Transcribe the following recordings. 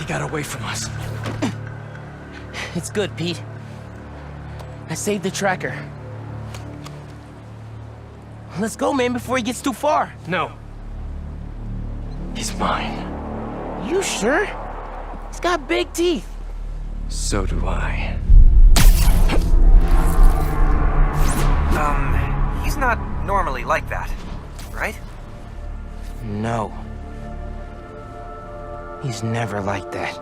He got away from us. It's good, Pete. I saved the tracker. Let's go, man, before he gets too far. No. He's mine. You sure? He's got big teeth. So do I. He's not normally like that, right? No. He's never like that.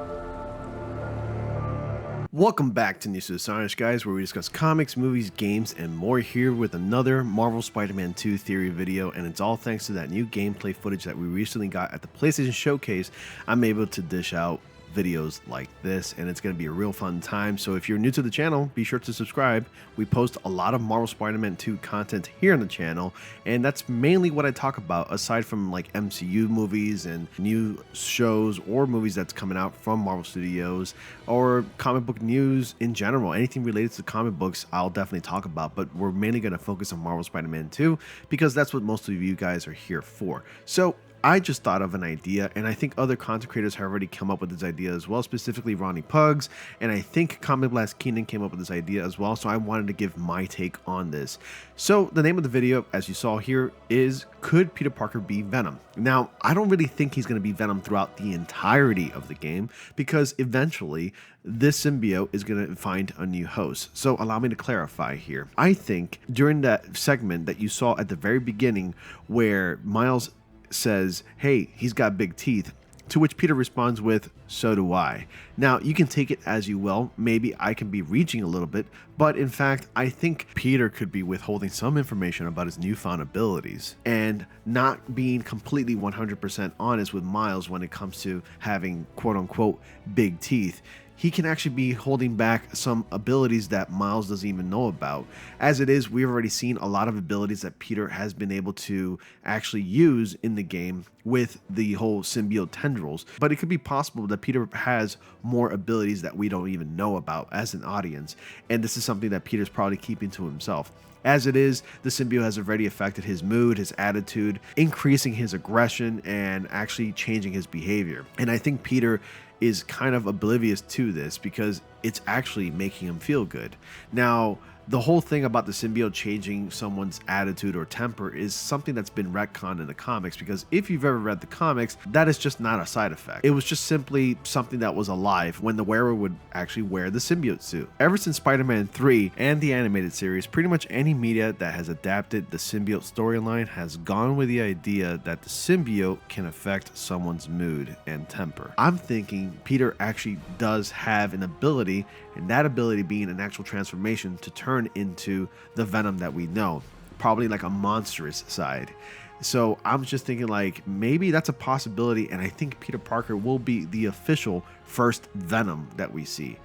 Welcome back to News to the Science, guys, where we discuss comics, movies, games, and more, here with another Marvel Spider-Man 2 theory video, and it's all thanks to that new gameplay footage that we recently got at the PlayStation Showcase. I'm able to dish out videos like this, and it's going to be a real fun time. So if you're new to the channel, be sure to subscribe. We post a lot of Marvel Spider-Man 2 content here on the channel, and that's mainly what I talk about, aside from like MCU movies and new shows or movies that's coming out from Marvel Studios, or comic book news in general. Anything related to comic books I'll definitely talk about, but we're mainly going to focus on Marvel Spider-Man 2 because that's what most of you guys are here for. So I just thought of an idea, and I think other content creators have already come up with this idea as well, specifically Ronnie Pugs, and I think Comic Blast Keenan came up with this idea as well, so I wanted to give my take on this. So the name of the video, as you saw here, is Could Peter Parker Be Venom? Now, I don't really think he's going to be Venom throughout the entirety of the game, because eventually this symbiote is going to find a new host. So allow me to clarify here. I think during that segment that you saw at the very beginning where Miles says, hey, he's got big teeth, to which Peter responds with, so do I. Now, you can take it as you will. Maybe I can be reaching a little bit, but in fact, I think Peter could be withholding some information about his newfound abilities and not being completely 100% honest with Miles when it comes to having quote-unquote big teeth. He can actually be holding back some abilities that Miles doesn't even know about. As it is, we've already seen a lot of abilities that Peter has been able to actually use in the game with the whole symbiote tendrils, but it could be possible that Peter has more abilities that we don't even know about as an audience, and this is something that Peter's probably keeping to himself. As it is, the symbiote has already affected his mood, his attitude, increasing his aggression, and actually changing his behavior. And I think Peter is kind of oblivious to this because it's actually making him feel good. Now, the whole thing about the symbiote changing someone's attitude or temper is something that's been retconned in the comics, because if you've ever read the comics, that is just not a side effect. It was just simply something that was alive when the wearer would actually wear the symbiote suit. Ever since Spider-Man 3 and the animated series, pretty much any media that has adapted the symbiote storyline has gone with the idea that the symbiote can affect someone's mood and temper. I'm thinking Peter actually does have an ability, and that ability being an actual transformation to turn into the Venom that we know, probably like a monstrous side. So I'm just thinking like maybe that's a possibility, and I think Peter Parker will be the official first Venom that we see.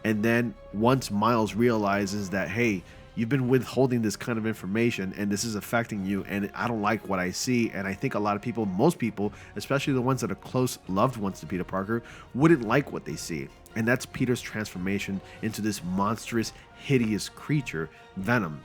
And then once Miles realizes that, hey, you've been withholding this kind of information and this is affecting you, and I don't like what I see, and I think a lot of people, most people, especially the ones that are close loved ones to Peter Parker, wouldn't like what they see. And that's Peter's transformation into this monstrous, hideous creature, Venom.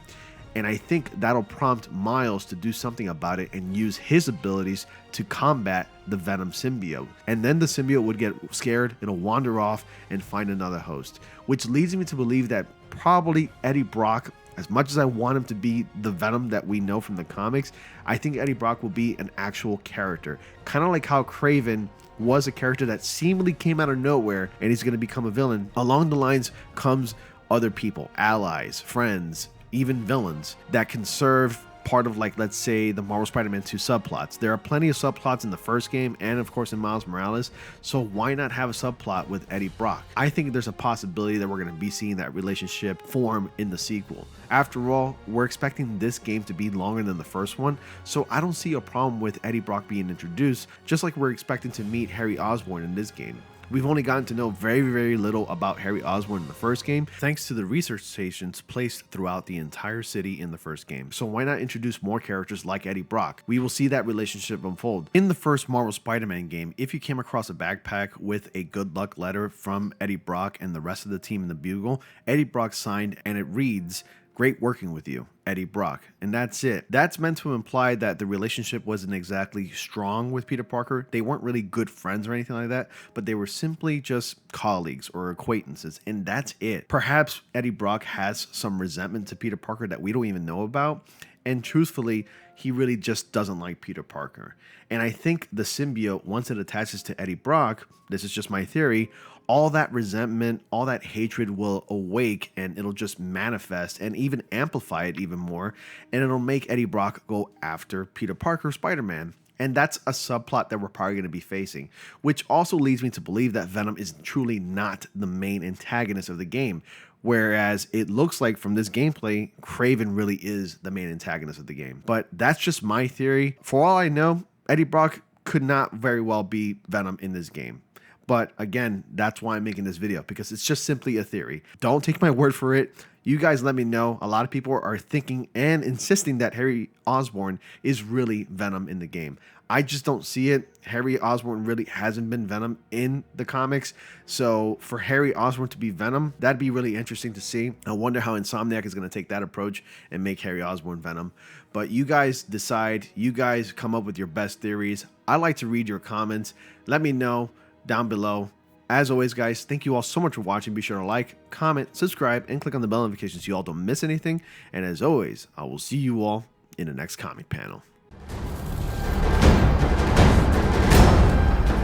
And I think that'll prompt Miles to do something about it and use his abilities to combat the Venom symbiote. And then the symbiote would get scared, it'll wander off and find another host, which leads me to believe that probably Eddie Brock, as much as I want him to be the Venom that we know from the comics, I think Eddie Brock will be an actual character. Kind of like how Kraven was a character that seemingly came out of nowhere and he's going to become a villain. Along the lines comes other people, allies, friends, even villains that can serve part of, like, let's say the Marvel Spider-Man 2 subplots. There are plenty of subplots in the first game and of course in Miles Morales, so why not have a subplot with Eddie Brock? I think there's a possibility that we're going to be seeing that relationship form in the sequel. After all, we're expecting this game to be longer than the first one, so I don't see a problem with Eddie Brock being introduced, just like we're expecting to meet Harry Osborn in this game. We've only gotten to know very little about Harry Osborn in the first game, thanks to the research stations placed throughout the entire city in the first game. So why not introduce more characters like Eddie Brock? We will see that relationship unfold. In the first Marvel Spider-Man game, if you came across a backpack with a good luck letter from Eddie Brock and the rest of the team in the Bugle, Eddie Brock signed and it reads, Great working with you, Eddie Brock. And that's it. That's meant to imply that the relationship wasn't exactly strong with Peter Parker. They weren't really good friends or anything like that, but they were simply just colleagues or acquaintances, and that's it. Perhaps Eddie Brock has some resentment to Peter Parker that we don't even know about, and truthfully, he really just doesn't like Peter Parker. And I think the symbiote, once it attaches to Eddie Brock, this is just my theory, all that resentment, all that hatred will awake, and it'll just manifest and even amplify it even more, and it'll make Eddie Brock go after Peter Parker, Spider-Man. And that's a subplot that we're probably going to be facing, which also leads me to believe that Venom is truly not the main antagonist of the game, whereas it looks like from this gameplay, Kraven really is the main antagonist of the game. But that's just my theory. For all I know, Eddie Brock could not very well be Venom in this game. But again, that's why I'm making this video, because it's just simply a theory. Don't take my word for it. You guys let me know. A lot of people are thinking and insisting that Harry Osborn is really Venom in the game. I just don't see it. Harry Osborn really hasn't been Venom in the comics. So for Harry Osborn to be Venom, that'd be really interesting to see. I wonder how Insomniac is going to take that approach and make Harry Osborn Venom. But you guys decide. You guys come up with your best theories. I like to read your comments. Let me know down below. As always, guys, thank you all so much for watching. Be sure to like, comment, subscribe, and click on the bell notifications so you all don't miss anything. And as always, I will see you all in the next comic panel.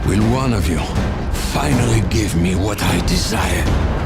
Will one of you finally give me what I desire?